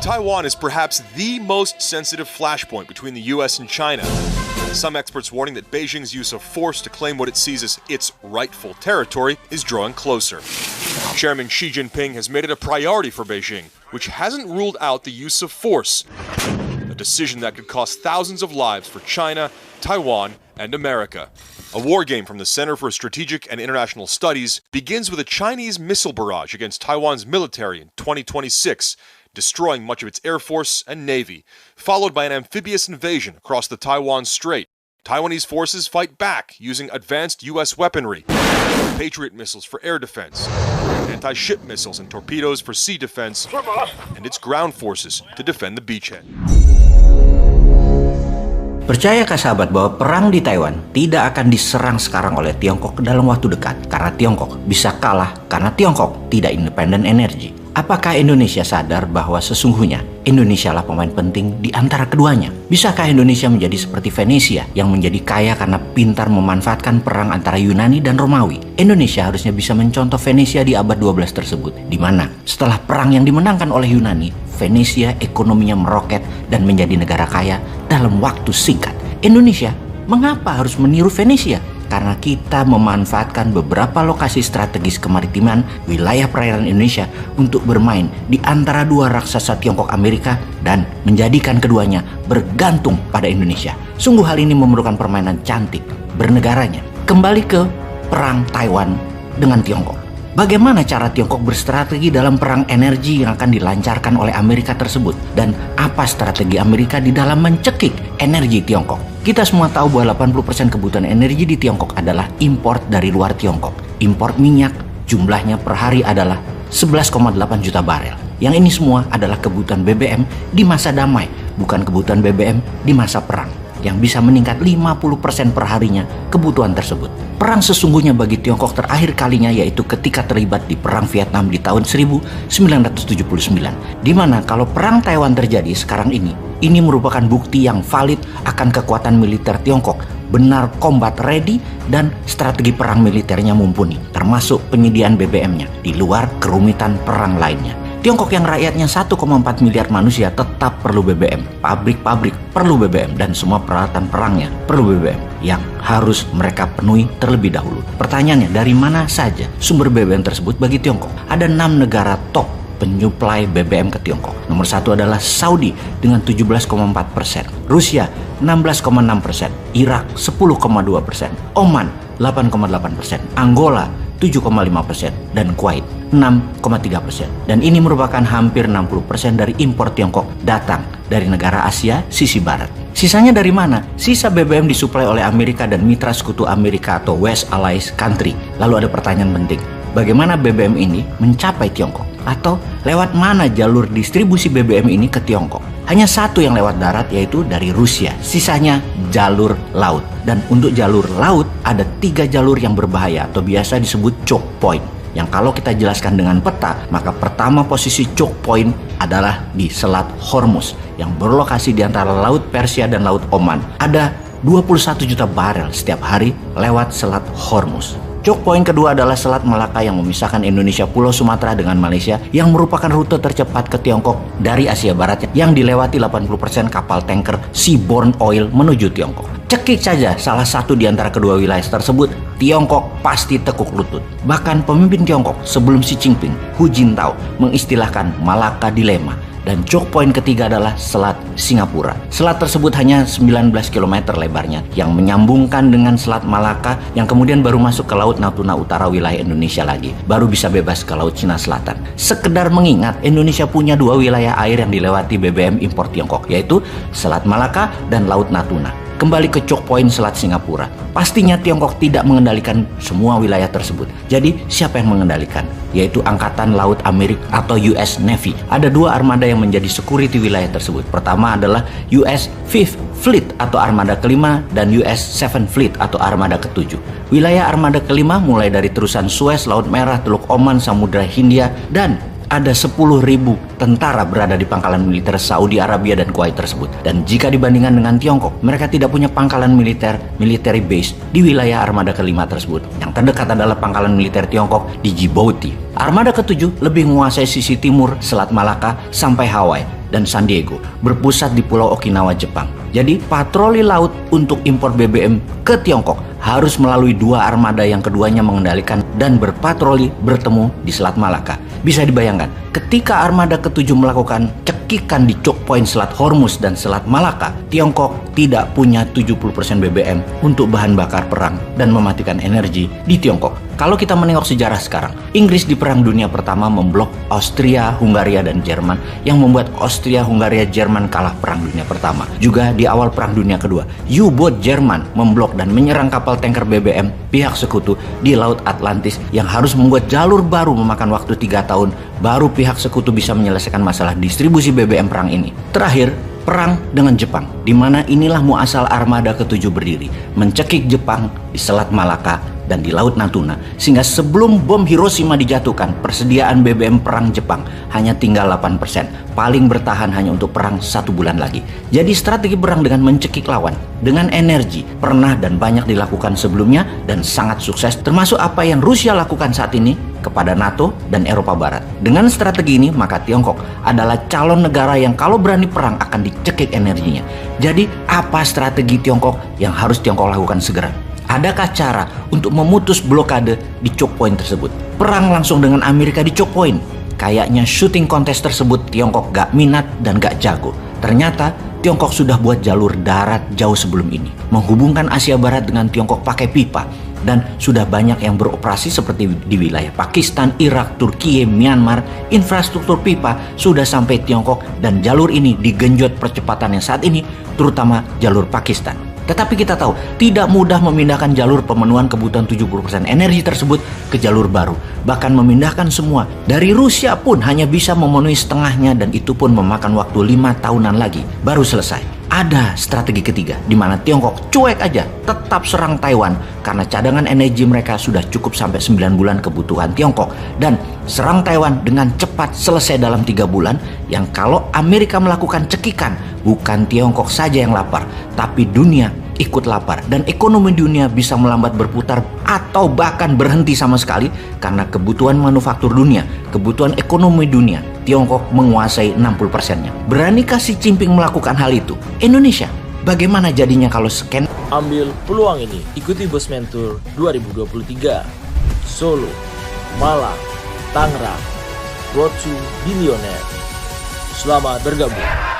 Taiwan is perhaps the most sensitive flashpoint between the US and China. Some experts warning that Beijing's use of force to claim what it sees as its rightful territory is drawing closer. Chairman Xi Jinping has made it a priority for Beijing, which hasn't ruled out the use of force, a decision that could cost thousands of lives for China, Taiwan, and America. A war game from the Center for Strategic and International Studies begins with a Chinese missile barrage against Taiwan's military in 2026, destroying much of its air force and navy, followed by an amphibious invasion across the Taiwan Strait. Taiwanese forces fight back using advanced U.S. weaponry, Patriot missiles for air defense, anti-ship missiles and torpedoes for sea defense, and its ground forces to defend the beachhead. Percayakah sahabat bahwa perang di Taiwan tidak akan diserang sekarang oleh Tiongkok dalam waktu dekat? Karena Tiongkok bisa kalah karena Tiongkok tidak independen energi. Apakah Indonesia sadar bahwa sesungguhnya Indonesia lah pemain penting di antara keduanya? Bisakah Indonesia menjadi seperti Venesia yang menjadi kaya karena pintar memanfaatkan perang antara Yunani dan Romawi? Indonesia harusnya bisa mencontoh Venesia di abad 12 tersebut, di mana setelah perang yang dimenangkan oleh Yunani, Venesia ekonominya meroket dan menjadi negara kaya dalam waktu singkat. Indonesia mengapa harus meniru Venesia? Karena kita memanfaatkan beberapa lokasi strategis kemaritiman wilayah perairan Indonesia untuk bermain di antara dua raksasa Tiongkok Amerika dan menjadikan keduanya bergantung pada Indonesia. Sungguh hal ini memerlukan permainan cantik bernegaranya. Kembali ke perang Taiwan dengan Tiongkok. Bagaimana cara Tiongkok berstrategi dalam perang energi yang akan dilancarkan oleh Amerika tersebut? Dan apa strategi Amerika di dalam mencekik energi Tiongkok? Kita semua tahu bahwa 80% kebutuhan energi di Tiongkok adalah import dari luar Tiongkok. Import minyak jumlahnya per hari adalah 11,8 juta barel. Yang ini semua adalah kebutuhan BBM di masa damai, bukan kebutuhan BBM di masa perang, yang bisa meningkat 50% per harinya kebutuhan tersebut. Perang sesungguhnya bagi Tiongkok terakhir kalinya yaitu ketika terlibat di Perang Vietnam di tahun 1979. Di mana kalau perang Taiwan terjadi sekarang ini merupakan bukti yang valid akan kekuatan militer Tiongkok, benar combat ready dan strategi perang militernya mumpuni, termasuk penyediaan BBM-nya di luar kerumitan perang lainnya. Tiongkok yang rakyatnya 1,4 miliar manusia tetap perlu BBM. Pabrik-pabrik perlu BBM dan semua peralatan perangnya perlu BBM yang harus mereka penuhi terlebih dahulu. Pertanyaannya, dari mana saja sumber BBM tersebut bagi Tiongkok? Ada 6 negara top penyuplai BBM ke Tiongkok. Nomor 1 adalah Saudi dengan 17,4%, Rusia 16,6%, Irak 10,2%, Oman 8,8%, Angola 7,5%, dan Kuwait 6,3%. Dan ini merupakan hampir 60% dari impor Tiongkok datang dari negara Asia sisi barat. Sisanya dari mana? Sisa BBM disuplai oleh Amerika dan mitra sekutu Amerika atau West Allies Country. Lalu ada pertanyaan penting, bagaimana BBM ini mencapai Tiongkok? Atau lewat mana jalur distribusi BBM ini ke Tiongkok? Hanya satu yang lewat darat, yaitu dari Rusia. Sisanya jalur laut. Dan untuk jalur laut ada 3 jalur yang berbahaya atau biasa disebut choke point. Yang kalau kita jelaskan dengan peta, maka pertama posisi choke point adalah di Selat Hormuz yang berlokasi di antara Laut Persia dan Laut Oman. Ada 21 juta barel setiap hari lewat Selat Hormuz. Choke point kedua adalah Selat Malaka yang memisahkan Indonesia Pulau Sumatera dengan Malaysia, yang merupakan rute tercepat ke Tiongkok dari Asia Barat yang dilewati 80% kapal tanker seaborne oil menuju Tiongkok. Cekik saja salah satu di antara kedua wilayah tersebut, Tiongkok pasti tekuk lutut. Bahkan pemimpin Tiongkok sebelum Xi Jinping, Hu Jintao, mengistilahkan Malaka Dilema. Dan choke point ketiga adalah Selat Singapura. Selat tersebut hanya 19 km lebarnya yang menyambungkan dengan Selat Malaka yang kemudian baru masuk ke Laut Natuna Utara wilayah Indonesia lagi. Baru bisa bebas ke Laut Cina Selatan. Sekedar mengingat, Indonesia punya 2 wilayah air yang dilewati BBM impor Tiongkok, yaitu Selat Malaka dan Laut Natuna. Kembali ke choke point Selat Singapura. Pastinya Tiongkok tidak mengendalikan semua wilayah tersebut. Jadi siapa yang mengendalikan? Yaitu Angkatan Laut Amerika atau US Navy. Ada 2 armada yang menjadi security wilayah tersebut. Pertama adalah US Fifth Fleet atau armada kelima dan US Seventh Fleet atau armada ketujuh. Wilayah armada kelima mulai dari terusan Suez, Laut Merah, Teluk Oman, Samudra Hindia, dan ada 10.000 tentara berada di pangkalan militer Saudi Arabia dan Kuwait tersebut. Dan jika dibandingkan dengan Tiongkok, mereka tidak punya pangkalan military base di wilayah armada kelima tersebut. Yang terdekat adalah pangkalan militer Tiongkok di Djibouti. Armada ketujuh lebih menguasai sisi timur Selat Malaka sampai Hawaii. dan San Diego, berpusat di Pulau Okinawa, Jepang. Jadi patroli laut untuk impor BBM ke Tiongkok harus melalui 2 armada yang keduanya mengendalikan dan berpatroli bertemu di Selat Malaka. Bisa dibayangkan, ketika armada ke-7 melakukan cekikan di choke point Selat Hormuz dan Selat Malaka, Tiongkok tidak punya 70% BBM untuk bahan bakar perang dan mematikan energi di Tiongkok. Kalau kita menengok sejarah sekarang, Inggris di Perang Dunia Pertama memblok Austria, Hungaria, dan Jerman yang membuat Austria, Hungaria, Jerman kalah Perang Dunia Pertama. Juga di awal Perang Dunia Kedua, U-boat Jerman memblok dan menyerang kapal tanker BBM pihak sekutu di Laut Atlantis yang harus membuat jalur baru memakan waktu 3 tahun baru pihak sekutu bisa menyelesaikan masalah distribusi BBM perang ini. Terakhir, perang dengan Jepang, di mana inilah muasal armada ke-7 berdiri, mencekik Jepang di Selat Malaka dan di Laut Natuna, sehingga sebelum bom Hiroshima dijatuhkan, persediaan BBM perang Jepang hanya tinggal 8%, paling bertahan hanya untuk perang 1 bulan lagi. Jadi strategi perang dengan mencekik lawan, dengan energi, pernah dan banyak dilakukan sebelumnya dan sangat sukses, termasuk apa yang Rusia lakukan saat ini kepada NATO dan Eropa Barat. Dengan strategi ini, maka Tiongkok adalah calon negara yang kalau berani perang akan dicekik energinya. Jadi, apa strategi Tiongkok yang harus Tiongkok lakukan segera? Adakah cara untuk memutus blokade di choke point tersebut? Perang langsung dengan Amerika di choke point? Kayaknya shooting contest tersebut Tiongkok gak minat dan gak jago. Ternyata Tiongkok sudah buat jalur darat jauh sebelum ini, menghubungkan Asia Barat dengan Tiongkok pakai pipa. Dan sudah banyak yang beroperasi seperti di wilayah Pakistan, Irak, Turki, Myanmar. Infrastruktur pipa sudah sampai Tiongkok dan jalur ini digenjot percepatan yang saat ini, terutama jalur Pakistan. Tetapi kita tahu, tidak mudah memindahkan jalur pemenuhan kebutuhan 70% energi tersebut ke jalur baru. Bahkan memindahkan semua. Dari Rusia pun hanya bisa memenuhi setengahnya dan itu pun memakan waktu 5 tahunan lagi baru selesai. Ada strategi ketiga, di mana Tiongkok cuek aja, tetap serang Taiwan karena cadangan energi mereka sudah cukup sampai 9 bulan kebutuhan Tiongkok. Dan serang Taiwan dengan cepat selesai dalam 3 bulan, yang kalau Amerika melakukan cekikan, bukan Tiongkok saja yang lapar, tapi dunia ikut lapar. Dan ekonomi dunia bisa melambat berputar atau bahkan berhenti sama sekali karena kebutuhan manufaktur dunia, kebutuhan ekonomi dunia, Tiongkok menguasai 60%-nya. Beranikah Xi Jinping melakukan hal itu? Indonesia, bagaimana jadinya kalau scan? Ambil peluang ini, ikuti Bosman Tour 2023. Solo, Malang, Tangerang, Road to Billionaire. Selamat bergabung.